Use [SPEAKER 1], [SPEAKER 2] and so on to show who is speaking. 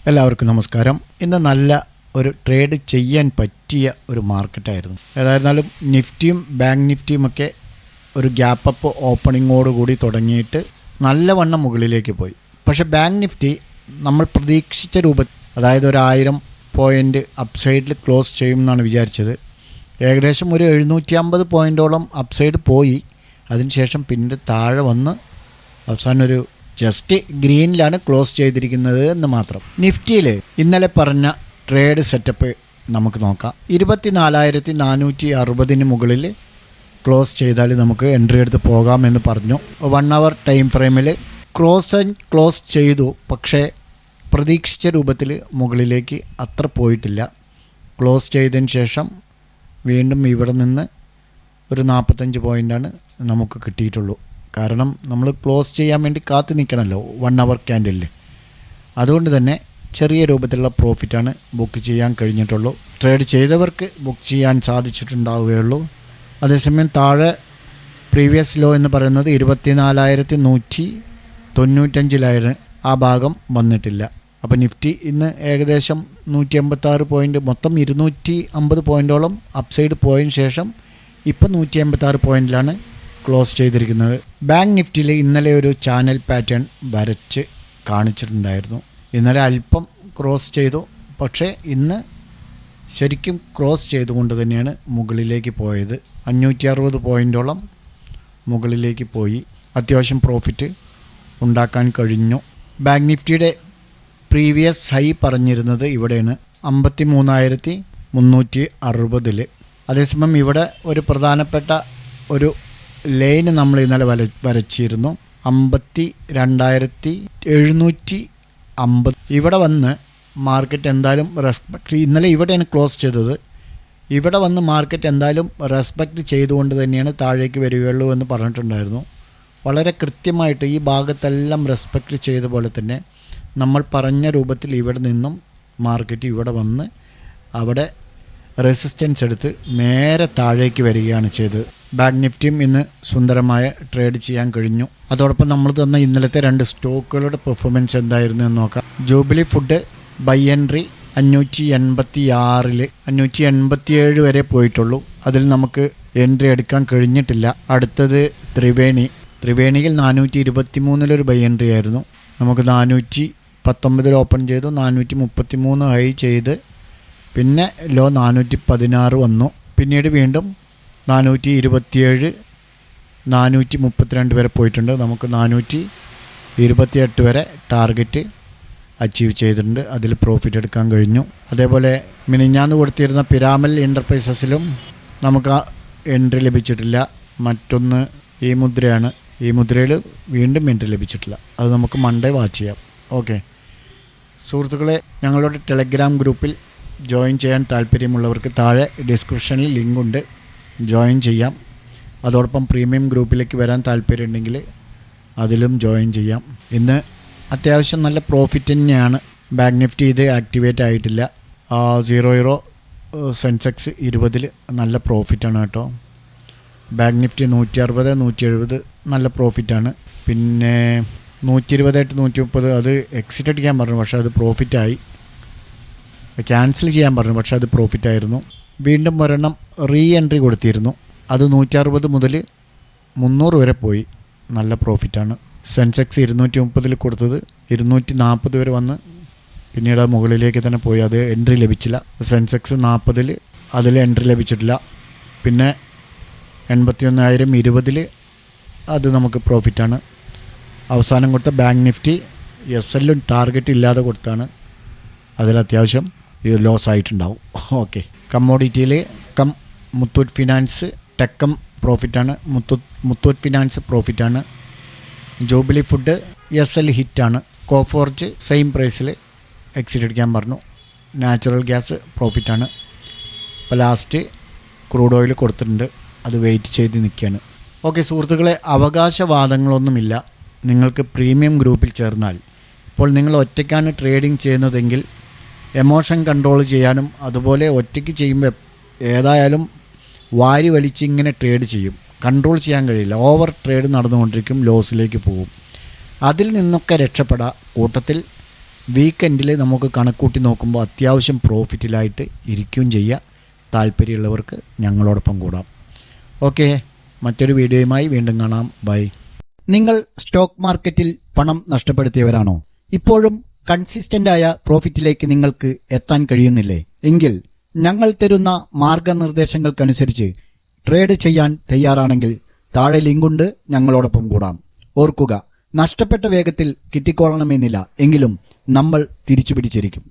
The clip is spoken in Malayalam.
[SPEAKER 1] എല്ലാവർക്കും നമസ്കാരം. ഇന്ന് നല്ല ഒരു ട്രേഡ് ചെയ്യാൻ പറ്റിയ ഒരു മാർക്കറ്റായിരുന്നു. ഏതായിരുന്നാലും നിഫ്റ്റിയും ബാങ്ക് നിഫ്റ്റിയുമൊക്കെ ഒരു ഗ്യാപ്പ് അപ്പ് ഓപ്പണിങ്ങോടുകൂടി തുടങ്ങിയിട്ട് നല്ലവണ്ണം മുകളിലേക്ക് പോയി. പക്ഷേ ബാങ്ക് നിഫ്റ്റി നമ്മൾ പ്രതീക്ഷിച്ച രൂപത്തിൽ, അതായത് ഒരു 1000 പോയിൻ്റ് അപ്സൈഡിൽ ക്ലോസ് ചെയ്യുമെന്നാണ് വിചാരിച്ചത്. ഏകദേശം ഒരു 750 പോയിൻ്റോളം അപ്സൈഡ് പോയി. അതിനുശേഷം പിന്നീട് താഴെ വന്ന് അവസാനം ഒരു ജസ്റ്റ് ഗ്രീനിലാണ് ക്ലോസ് ചെയ്തിരിക്കുന്നത് എന്ന് മാത്രം. നിഫ്റ്റിയിൽ ഇന്നലെ പറഞ്ഞ ട്രേഡ് സെറ്റപ്പ് നമുക്ക് നോക്കാം. 24,460 മുകളിൽ ക്ലോസ് ചെയ്താൽ നമുക്ക് എൻട്രി എടുത്ത് പോകാമെന്ന് പറഞ്ഞു. 1 അവർ ടൈം ഫ്രെയിമിൽ ക്ലോസ് ചെയ്തു. പക്ഷേ പ്രതീക്ഷിച്ച രൂപത്തിൽ മുകളിലേക്ക് അത്ര പോയിട്ടില്ല. ക്ലോസ് ചെയ്തതിന് ശേഷം വീണ്ടും ഇവിടെ നിന്ന് ഒരു 45 പോയിൻ്റാണ് നമുക്ക് കിട്ടിയിട്ടുള്ളൂ. കാരണം നമ്മൾ ക്ലോസ് ചെയ്യാൻ വേണ്ടി കാത്തു നിൽക്കണമല്ലോ 1 അവർ ക്യാൻഡിലിൽ. അതുകൊണ്ട് തന്നെ ചെറിയ രൂപത്തിലുള്ള പ്രോഫിറ്റാണ് ബുക്ക് ചെയ്യാൻ കഴിഞ്ഞിട്ടുള്ളൂ. ട്രേഡ് ചെയ്തവർക്ക് ബുക്ക് ചെയ്യാൻ സാധിച്ചിട്ടുണ്ടാവുകയുള്ളൂ. അതേസമയം താഴെ പ്രീവിയസ് ലോ എന്ന് പറയുന്നത് 24,195 ആ ഭാഗം വന്നിട്ടില്ല. അപ്പോൾ നിഫ്റ്റി ഇന്ന് ഏകദേശം 186 പോയിൻ്റ്, മൊത്തം 250 പോയിൻ്റോളം അപ്സൈഡ് പോയതിന് ശേഷം ഇപ്പം 186 പോയിൻ്റിലാണ് ക്ലോസ് ചെയ്തിരിക്കുന്നത്. ബാങ്ക് നിഫ്റ്റിയിൽ ഇന്നലെ ഒരു ചാനൽ പാറ്റേൺ വരച്ച് കാണിച്ചിട്ടുണ്ടായിരുന്നു. ഇന്നലെ അല്പം ക്രോസ് ചെയ്തു. പക്ഷേ ഇന്ന് ശരിക്കും ക്രോസ് ചെയ്തുകൊണ്ട് തന്നെയാണ് മുകളിലേക്ക് പോയത്. 560 പോയിൻ്റോളം മുകളിലേക്ക് പോയി. അത്യാവശ്യം പ്രോഫിറ്റ് ഉണ്ടാക്കാൻ കഴിഞ്ഞു. ബാങ്ക് നിഫ്റ്റിയുടെ പ്രീവിയസ് ഹൈ പറഞ്ഞിരുന്നത് ഇവിടെയാണ്, 53,360. അതേസമയം ഇവിടെ ഒരു പ്രധാനപ്പെട്ട ഒരു ലൈന് നമ്മൾ ഇന്നലെ വരച്ചിരുന്നു, 52,750. ഇവിടെ വന്ന് മാർക്കറ്റ് എന്തായാലും ഇന്നലെ ഇവിടെയാണ് ക്ലോസ് ചെയ്തത്. ഇവിടെ വന്ന് മാർക്കറ്റ് എന്തായാലും റെസ്പെക്റ്റ് ചെയ്തുകൊണ്ട് തന്നെയാണ് താഴേക്ക് വരികയുള്ളൂ എന്ന് പറഞ്ഞിട്ടുണ്ടായിരുന്നു. വളരെ കൃത്യമായിട്ട് ഈ ഭാഗത്തെല്ലാം റെസ്പെക്റ്റ് ചെയ്ത പോലെ തന്നെ നമ്മൾ പറഞ്ഞ രൂപത്തിൽ ഇവിടെ നിന്നും മാർക്കറ്റ് ഇവിടെ വന്ന് അവിടെ റെസിസ്റ്റൻസ് എടുത്ത് നേരെ താഴേക്ക് വരികയാണ് ചെയ്തത്. ബാങ്ക് നിഫ്റ്റിയും ഇന്ന് സുന്ദരമായ ട്രേഡ് ചെയ്യാൻ കഴിഞ്ഞു. അതോടൊപ്പം നമ്മൾ തന്ന ഇന്നലത്തെ 2 സ്റ്റോക്കുകളുടെ പെർഫോമൻസ് എന്തായിരുന്നു എന്ന് നോക്കാം. ജൂബിലി ഫുഡ് ബൈ എൻട്രി 586 587 വരെ പോയിട്ടുള്ളൂ. അതിൽ നമുക്ക് എൻട്രി എടുക്കാൻ കഴിഞ്ഞിട്ടില്ല. അടുത്തത് ത്രിവേണിയിൽ 423 ബൈ എൻട്രി ആയിരുന്നു. നമുക്ക് 419 ഓപ്പൺ ചെയ്തു, 433 ഹൈ ചെയ്ത് പിന്നെ ലോ 416 വന്നു. പിന്നീട് വീണ്ടും 427 432 വരെ പോയിട്ടുണ്ട്. നമുക്ക് 428 വരെ ടാർഗറ്റ് അച്ചീവ് ചെയ്തിട്ടുണ്ട്. അതിൽ പ്രോഫിറ്റ് എടുക്കാൻ കഴിഞ്ഞു. അതേപോലെ മിനിഞ്ഞാന്ന് കൊടുത്തിരുന്ന പിരാമൽ എൻ്റർപ്രൈസസിലും നമുക്ക് എൻട്രി ലഭിച്ചിട്ടില്ല. മറ്റൊന്ന് ഈ മുദ്രയാണ്. ഈ മുദ്രയിൽ വീണ്ടും എൻട്രി ലഭിച്ചിട്ടില്ല. അത് നമുക്ക് മൺഡേ വാച്ച് ചെയ്യാം. ഓക്കെ സുഹൃത്തുക്കളെ, ഞങ്ങളുടെ ടെലഗ്രാം ഗ്രൂപ്പിൽ ജോയിൻ ചെയ്യാൻ താല്പര്യമുള്ളവർക്ക് താഴെ ഡിസ്ക്രിപ്ഷനിൽ ലിങ്ക് ഉണ്ട്, ജോയിൻ ചെയ്യാം. അതോടൊപ്പം പ്രീമിയം ഗ്രൂപ്പിലേക്ക് വരാൻ താല്പര്യമുണ്ടെങ്കിൽ അതിലും ജോയിൻ ചെയ്യാം. ഇന്ന് അത്യാവശ്യം നല്ല പ്രോഫിറ്റ് തന്നെയാണ്. ബാങ്ക് നിഫ്റ്റി ഇത് ആക്ടിവേറ്റ് ആയിട്ടില്ല. 00 സെൻസെക്സ് 20 നല്ല പ്രോഫിറ്റാണ് കേട്ടോ. ബാങ്ക് നിഫ്റ്റി 160 170 നല്ല പ്രോഫിറ്റാണ്. പിന്നെ 128 130 അത് എക്സിറ്റ് അടിക്കാൻ പറഞ്ഞു, പക്ഷേ അത് പ്രോഫിറ്റായി. ക്യാൻസൽ ചെയ്യാൻ പറഞ്ഞു, പക്ഷേ അത് പ്രോഫിറ്റായിരുന്നു. വീണ്ടും ഒരെണ്ണം റീ എൻട്രി കൊടുത്തിരുന്നു. അത് 160 മുതൽ 300 വരെ പോയി. നല്ല പ്രോഫിറ്റാണ്. സെൻസെക്സ് 230 കൊടുത്തത് 240 വരെ വന്ന് പിന്നീട് മുകളിലേക്ക് തന്നെ പോയി. അത് എൻട്രി ലഭിച്ചില്ല. സെൻസെക്സ് 40 അതിൽ എൻട്രി ലഭിച്ചിട്ടില്ല. പിന്നെ 81,020 അത് നമുക്ക് പ്രോഫിറ്റാണ്. അവസാനം കൊടുത്ത ബാങ്ക് നിഫ്റ്റി SL ടാർഗറ്റ് ഇല്ലാതെ കൊടുത്താണ്. അതിൽ അത്യാവശ്യം ലോസ് ആയിട്ടുണ്ടാവും. ഓക്കെ, കമ്മോഡിറ്റിയിൽ മുത്തൂറ്റ് ഫിനാൻസ് ടെക്കം പ്രോഫിറ്റാണ്. മുത്തൂറ്റ് ഫിനാൻസ് പ്രോഫിറ്റാണ്. ജൂബിലി ഫുഡ് SL ഹിറ്റാണ്. കോഫോർജ് സെയിം പ്രൈസിൽ എക്സിറ്റ് അടിക്കാൻ പറഞ്ഞു. നാച്ചുറൽ ഗ്യാസ് പ്രോഫിറ്റാണ്. ഇപ്പോൾ ലാസ്റ്റ് ക്രൂഡ് ഓയിൽ കൊടുത്തിട്ടുണ്ട്, അത് വെയിറ്റ് ചെയ്ത് നിൽക്കുകയാണ്. ഓക്കെ സുഹൃത്തുക്കളെ, അവകാശവാദങ്ങളൊന്നുമില്ല. നിങ്ങൾക്ക് പ്രീമിയം ഗ്രൂപ്പിൽ ചേർന്നാൽ, ഇപ്പോൾ നിങ്ങൾ ഒറ്റയ്ക്കാണ് ട്രേഡിംഗ് ചെയ്യുന്നതെങ്കിൽ എമോഷൻ കൺട്രോൾ ചെയ്യാനും, അതുപോലെ ഒറ്റയ്ക്ക് ചെയ്യുമ്പോൾ ഏതായാലും വാരി വലിച്ചിങ്ങനെ ട്രേഡ് ചെയ്യും, കൺട്രോൾ ചെയ്യാൻ കഴിയില്ല. ഓവർ ട്രേഡ് നടന്നുകൊണ്ടിരിക്കും, ലോസിലേക്ക് പോകും. അതിൽ നിന്നൊക്കെ രക്ഷപ്പെടാം. കൂട്ടത്തിൽ വീക്കെൻഡിൽ നമുക്ക് കണക്കൂട്ടി നോക്കുമ്പോൾ അത്യാവശ്യം പ്രോഫിറ്റിലായിട്ട് ഇരിക്കുകയും ചെയ്യുക. താല്പര്യമുള്ളവർക്ക് ഞങ്ങളോടൊപ്പം കൂടാം. ഓക്കെ, മറ്റൊരു വീഡിയോയുമായി വീണ്ടും കാണാം. ബൈ. നിങ്ങൾ സ്റ്റോക്ക് മാർക്കറ്റിൽ പണം നഷ്ടപ്പെടുത്തിയവരാണോ? ഇപ്പോഴും കൺസിസ്റ്റൻ്റായ പ്രോഫിറ്റിലേക്ക് നിങ്ങൾക്ക് എത്താൻ കഴിയുന്നില്ലേ? എങ്കിൽ ഞങ്ങൾ തരുന്ന മാർഗനിർദ്ദേശങ്ങൾക്കനുസരിച്ച് ട്രേഡ് ചെയ്യാൻ തയ്യാറാണെങ്കിൽ താഴെ ലിങ്കുണ്ട്, ഞങ്ങളോടൊപ്പം കൂടാം. ഓർക്കുക, നഷ്ടപ്പെട്ട വേഗത്തിൽ കിട്ടിക്കൊള്ളണമെന്നില്ല, എങ്കിലും നമ്മൾ തിരിച്ചു പിടിച്ചിരിക്കും.